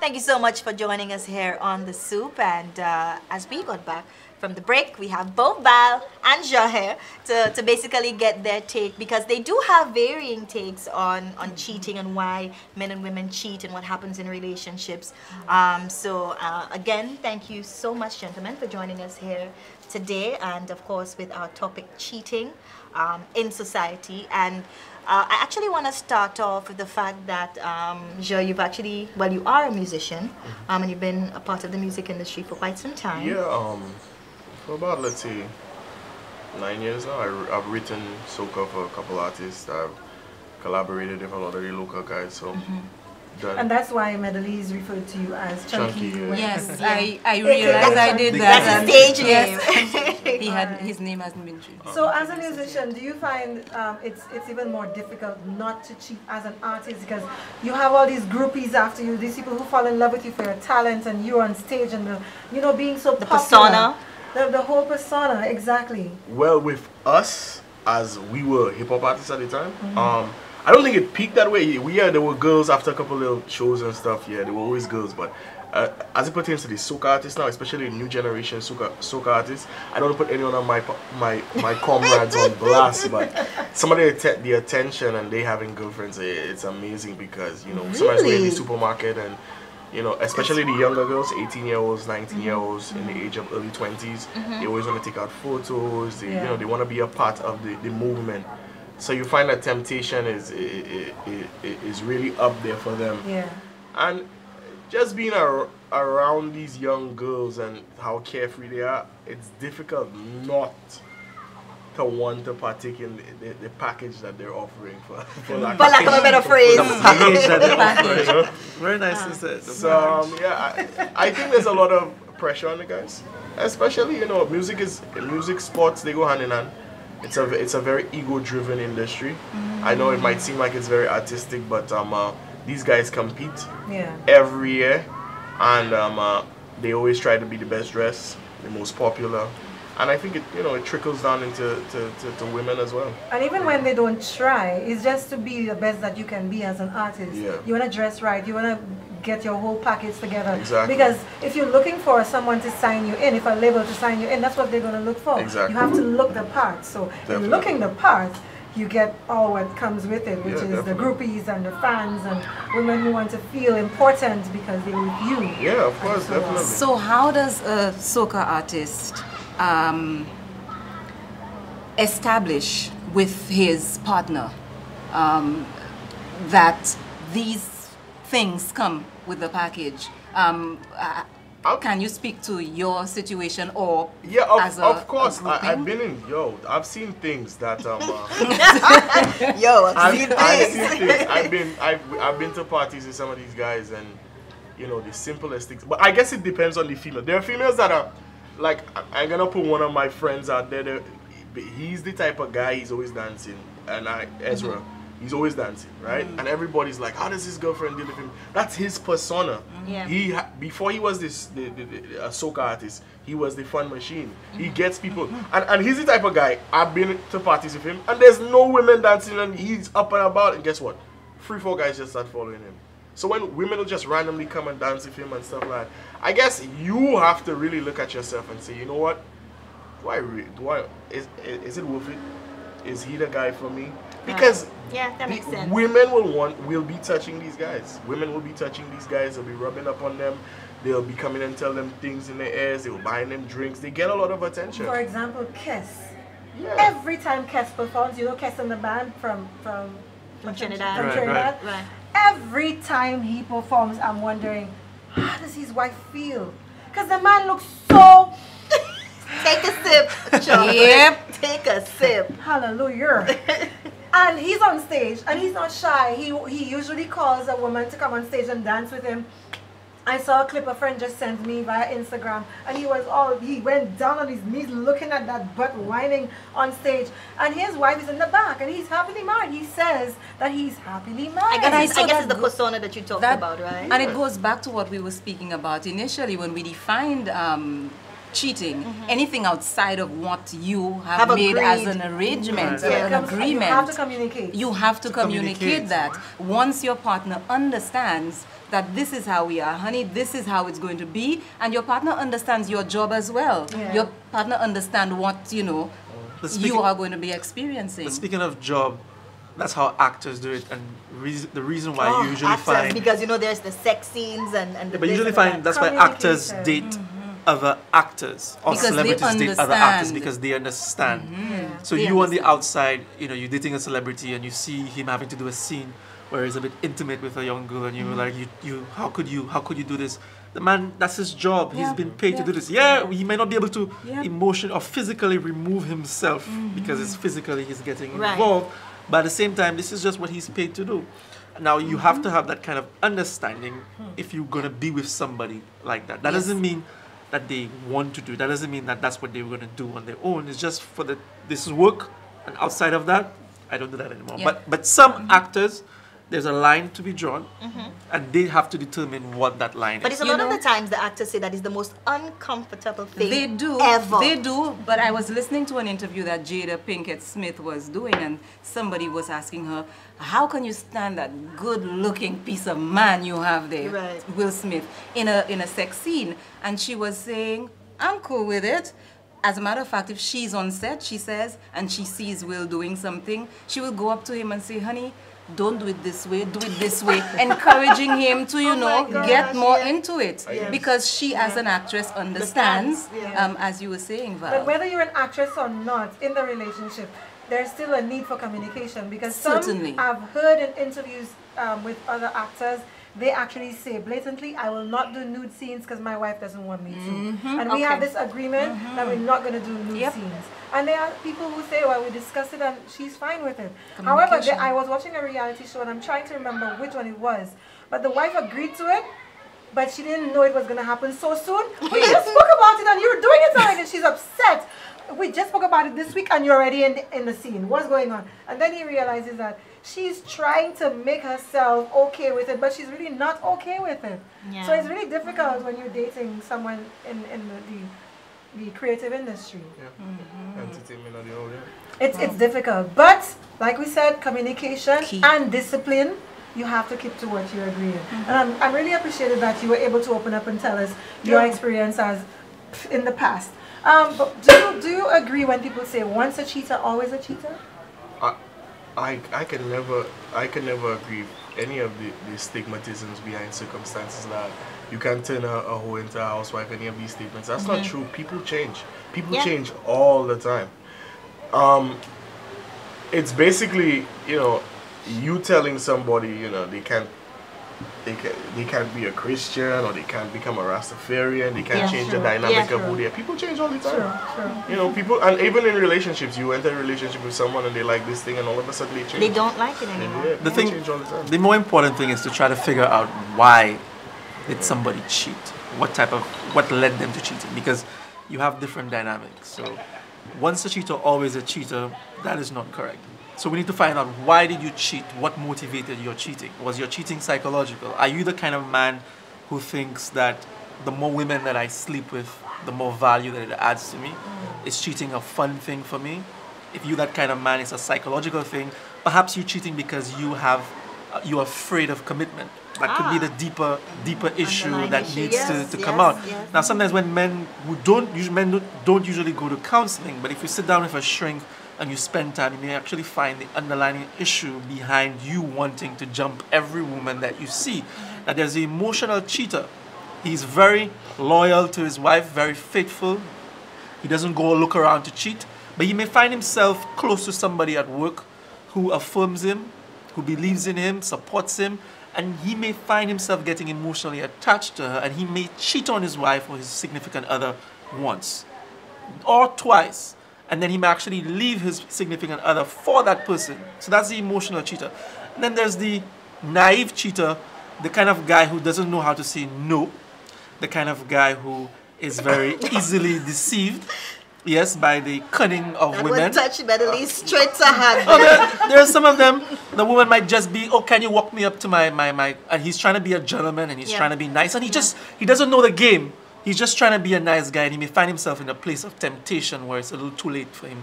Thank you so much for joining us here on The Soup. And as we got back from the break, we have both Val and Jean here to basically get their take, because they do have varying takes on cheating and why men and women cheat and what happens in relationships. Again, thank you so much, gentlemen, for joining us here today, and of course with our topic, cheating in society. And I actually want to start off with the fact that, Joe, you've actually, well, you are a musician, and you've been a part of the music industry for quite some time. Yeah, for about, let's say, 9 years now. I've written soca for a couple artists. I've collaborated with a lot of the local guys, so and that's why Medley's referred to you as Chunky. Yes, I realized I did that. That's his stage name. His name hasn't been changed. So as a musician, do you find it's even more difficult not to cheat as an artist, because you have all these groupies after you, these people who fall in love with you for your talent, and you're on stage and being so popular. Persona. The whole persona, exactly. Well, with us, as we were hip-hop artists at the time, I don't think it peaked that way. There were girls after a couple of shows and stuff. Yeah, there were always girls. But as it pertains to the soca artists now, especially new generation soca artists, I don't want to put anyone on my comrades on blast, but some of the attention and they having girlfriends, it's amazing, because sometimes we're in the supermarket and especially the younger girls, 18-year-olds, 19-year-olds, in the age of early 20s, they always want to take out photos. They want to be a part of the movement. So you find that temptation is really up there for them. Yeah. And just being around these young girls and how carefree they are, it's difficult not to want to partake in the package that they're offering for lack of a better phrase. Very nice to say. So I think there's a lot of pressure on the guys, especially music, sports, they go hand in hand. It's a very ego-driven industry. I know it might seem like it's very artistic, but these guys compete every year, and they always try to be the best dressed, the most popular. And I think it trickles down into to women as well. And even when they don't try, it's just to be the best that you can be as an artist. Yeah. You want to dress right, you want to get your whole package together. Exactly. Because if you're looking for someone to sign you in, if a label to sign you in, that's what they're going to look for. Exactly. You have to look the part. So Definitely. in looking the part, you get all what comes with it, which is definitely. the groupies and the fans and women who want to feel important because they're with you. Yeah, of course, definitely. So how does a soca artist establish with his partner that these things come with the package? Can you speak to your situation, or of course. I've been in I've seen things that I've been to parties with some of these guys, and the simplest things. But I guess it depends on the female. There are females that are like, I'm gonna put one of my friends out there. He's the type of guy, he's always dancing, and Ezra. He's always dancing, right? And everybody's like, how does his girlfriend deal with him? That's his persona. Yeah. Before he was a soca artist, he was the fun machine. He gets people, and he's the type of guy. I've been to parties with him, and there's no women dancing, and he's up and about. And guess what? 3-4 guys just start following him. So when women will just randomly come and dance with him and stuff like that, I guess you have to really look at yourself and say, you know what? Is it worth it? Is he the guy for me? Because that makes sense. Women will be touching these guys. Women will be touching these guys. They'll be rubbing up on them. They'll be coming and tell them things in their ears. They will buy them drinks. They get a lot of attention. For example, Kes. Yeah. Every time Kes performs, Kes in the band from Trinidad. Right. Every time he performs, I'm wondering, how does his wife feel? Because the man looks so... Take a sip, John. Yep. Take a sip. Hallelujah. And he's on stage, and he's not shy. He usually calls a woman to come on stage and dance with him. I saw a clip a friend just sent me via Instagram, and he went down on his knees looking at that butt whining on stage, and his wife is in the back, and he's happily married. He says that he's happily married. I guess it's the persona that you talked about, right? And it goes back to what we were speaking about initially when we defined cheating. Anything outside of what you have made as an arrangement, an agreement. You have to communicate. You have to communicate that. Once your partner understands that this is how we are, honey, this is how it's going to be, and your partner understands your job as well. Yeah. Your partner understands what, you know, you are going to be experiencing. But speaking of job, that's how actors do it, and the reason why you usually actors, find... because, you know, there's the sex scenes and the... But usually find that's why actors date other actors, or Because celebrities they date other actors, understand. because they understand. So They you on the outside, you know, you're dating a celebrity and you see him having to do a scene where he's a bit intimate with a young girl, and you're like, how could you do this? The man, that's his job. He's been paid to do this. Yeah, he may not be able to emotion or physically remove himself because it's physically he's getting involved. But at the same time, this is just what he's paid to do. Now, you have to have that kind of understanding if you're going to be with somebody like that. That doesn't mean that they want to do. That doesn't mean that that's what they were going to do on their own. It's just for this is work, and outside of that, I don't do that anymore. Yeah. But some actors, there's a line to be drawn, and they have to determine what that line But is. it's a lot of the times the actors say that is the most uncomfortable thing They do. ever. They do. But I was listening to an interview that Jada Pinkett Smith was doing, and somebody was asking her, how can you stand that good-looking piece of man you have there, Right. Will Smith, in a sex scene? And she was saying, I'm cool with it. As a matter of fact, if she's on set, she says, and she sees Will doing something, she will go up to him and say, honey, don't do it this way, do it this way, encouraging him to, you know, get more into it. Because she, as an actress, understands, as you were saying, Val. But whether you're an actress or not in the relationship, there's still a need for communication, because Certainly. some I've heard in interviews with other actors, they actually say blatantly, I will not do nude scenes because my wife doesn't want me to. And we have this agreement that we're not going to do nude scenes. And there are people who say, well, we discussed it and she's fine with it. However, I was watching a reality show and I'm trying to remember which one it was. But the wife agreed to it, but she didn't know it was going to happen so soon. We just spoke about it and you were doing it already, and she's upset. We just spoke about it this week and you're already in the scene. What's going on? And then he realizes that she's trying to make herself okay with it, but she's really not okay with it. Yeah. So it's really difficult when you're dating someone in the creative industry. Entertainment or the whole, It's difficult. But like we said, communication Key. and discipline, you have to keep to what you agree on. And I'm really appreciated that you were able to open up and tell us your experience as in the past. But do you agree when people say once a cheater, always a cheater? I can never agree with any of the stigmatisms behind circumstances that you can turn a hoe into a housewife, any of these statements. That's not true. People change. People change all the time. It's basically, you know, you telling somebody, you know, they can't be a Christian, or they can't become a Rastafarian, they can't change the dynamic of who they are. People change all the time. You know, people, and even in relationships, you enter a relationship with someone and they like this thing and all of a sudden they change. They don't like it anymore. The thing, change all the time. the more important thing is to try to figure out why did somebody cheat, what led them to cheating, because you have different dynamics. So once a cheater, always a cheater, that is not correct. So we need to find out, why did you cheat? What motivated your cheating? Was your cheating psychological? Are you the kind of man who thinks that the more women that I sleep with, the more value that it adds to me? Is cheating a fun thing for me? If you're that kind of man, it's a psychological thing. Perhaps you're cheating because you're afraid of commitment. That could be the deeper issue that needs to come out. Yes. Now, sometimes when men don't usually go to counseling, but if you sit down with a shrink and you spend time, you may actually find the underlying issue behind you wanting to jump every woman that you see. That there's the emotional cheater. He's very loyal to his wife, very faithful. He doesn't go look around to cheat, but he may find himself close to somebody at work who affirms him, who believes in him, supports him, and he may find himself getting emotionally attached to her, and he may cheat on his wife or his significant other once or twice. And then he may actually leave his significant other for that person. So that's the emotional cheater. And then there's the naive cheater, the kind of guy who doesn't know how to say no, the kind of guy who is very easily deceived, yes, by the cunning of That women. would touch better straight to hand. There are some of them, the woman might just be, oh, can you walk me up to my and he's trying to be a gentleman and he's trying to be nice, and he doesn't know the game. he's just trying to be a nice guy, and he may find himself in a place of temptation where it's a little too late for him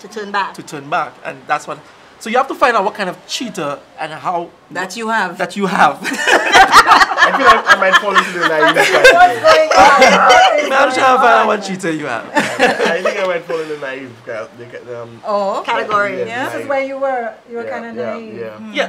To turn back. to turn back, and that's what. So you have to find out what kind of cheater and how That you have. that you have. I feel like I might fall into the naive What's category. going on? I'm trying to find out what cheater you have. I think I might fall in the naive Oh, okay. Category. Yeah. This is where you were kind of naive. Yeah. Yeah,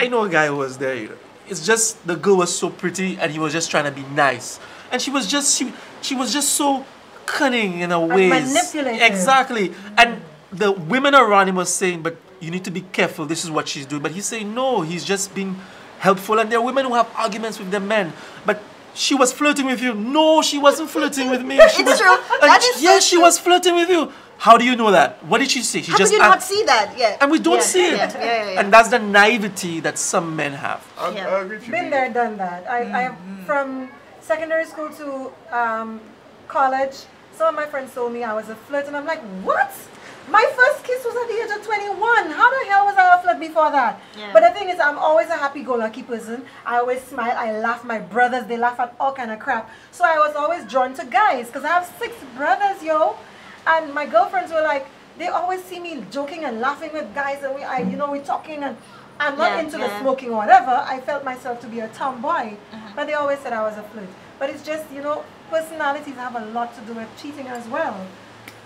I know a guy who was there. You know. It's just the girl was so pretty, and he was just trying to be nice, and she was just so cunning in a way. Manipulative. Exactly, and the women around him was saying, "But you need to be careful. This is what she's doing." But he's saying, "No, he's just being helpful." And there are women who have arguments with their men, but she was flirting with you. No, she wasn't flirting with me. She It's was, true. and That is so yes, she true. was flirting with you. How do you know that? What did she say? She How just could you not see that? Yeah. and we don't Yeah, see it. yeah. And that's the naivety that some men have. I Yeah. agree with you. Been there, done that. I from secondary school to college, some of my friends told me I was a flirt, and I'm like, what? My first kiss was at the age of 21. How the hell was I a flirt before that? Yeah. But the thing is, I'm always a happy-go-lucky person. I always smile. I laugh. My brothers, they laugh at all kind of crap. So I was always drawn to guys because I have 6 brothers, yo. And my girlfriends were like, they always see me joking and laughing with guys, and we're talking, and I'm not Yeah, into the yeah. smoking or whatever. I felt myself to be a tomboy, but they always said I was a flirt. But it's just, personalities have a lot to do with cheating as well.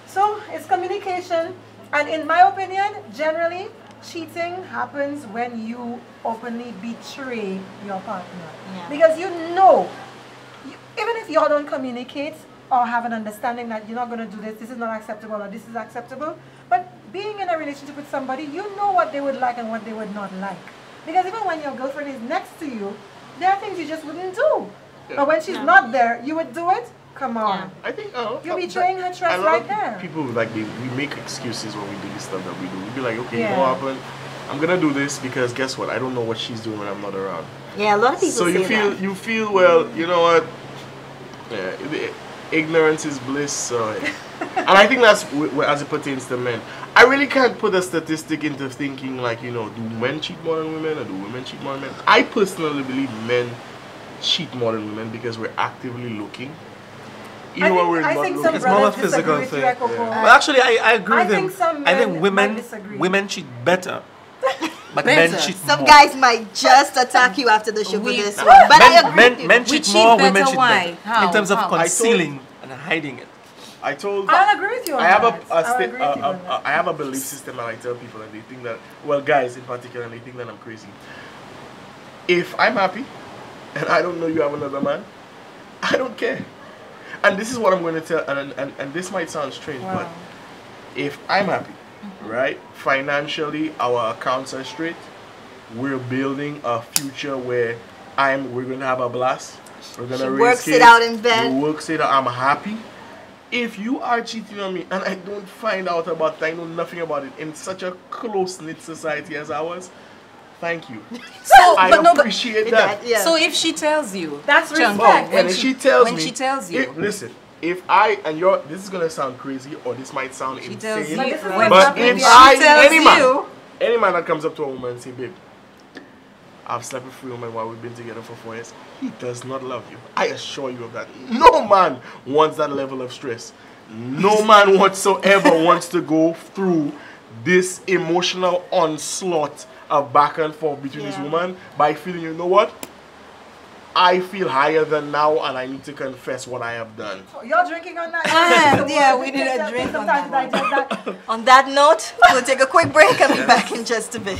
So it's communication, and in my opinion, generally, cheating happens when you openly betray your partner. Yeah. Because even if y'all don't communicate or have an understanding that you're not going to do this is not acceptable, or this is acceptable, but being in a relationship with somebody, you know what they would like and what they would not like. Because even when your girlfriend is next to you, there are things you just wouldn't do. Yeah. But when she's not there, you would do it? Come on. Yeah. I think You're betraying her a trust lot right of there. People we make excuses when we do the stuff that we do. We be like, okay, Yeah. you know what happened? I'm gonna do this because guess what? I don't know what she's doing when I'm not around. Yeah, a lot of people So say you that. feel well. You know what? Yeah, ignorance is bliss. So, and I think that's as it pertains to men. I really can't put a statistic into thinking like, do men cheat more than women or do women cheat more than men? I personally believe men cheat more than women because we're actively looking. Even when we're I not think looking. some It's more a brothers physical disagree with thing. you, Ekoko. Well, actually, I agree I with him. think some I think men might disagree. women cheat better, but men Better. cheat Some more. guys might just attack you after the show for We- this one. But I agree with you. Men We cheat cheat more, better, women cheat why? better. How? In terms of How? concealing and hiding it. I told. I'll agree with you on I have that. I'll agree with you on that. I have a belief system, and I tell people, and they think that, well, guys in particular, they think that I'm crazy. If I'm happy, and I don't know you have another man, I don't care. And this is what I'm going to tell, and this might sound strange, Wow. but if I'm happy, right, financially, our accounts are straight, we're building a future where we're going to have a blast. We're going She to raise works kids. it out in bed. You works it out. I'm happy. If you are cheating on me and I don't find out about it, I know nothing about it in such a close-knit society as ours, thank you. I appreciate that. Yeah. So if she tells you, That's Chunky, respect. And if she tells me, she tells you, listen, if this is gonna sound crazy or this might sound she tells you, insane, But this is when what's but happening if here. any man that comes up to a woman and say, babe, I've slept with 3 women while we've been together for 4 years, he does not love you. I assure you of that. No man wants that level of stress. No man whatsoever wants to go through this emotional onslaught of back and forth between this Yeah. woman by feeling, you know what? I feel higher than now and I need to confess what I have done. You're drinking on that? yeah, we need a drink on Sometimes that I digest that. On that note, we'll take a quick break and be back in just a bit.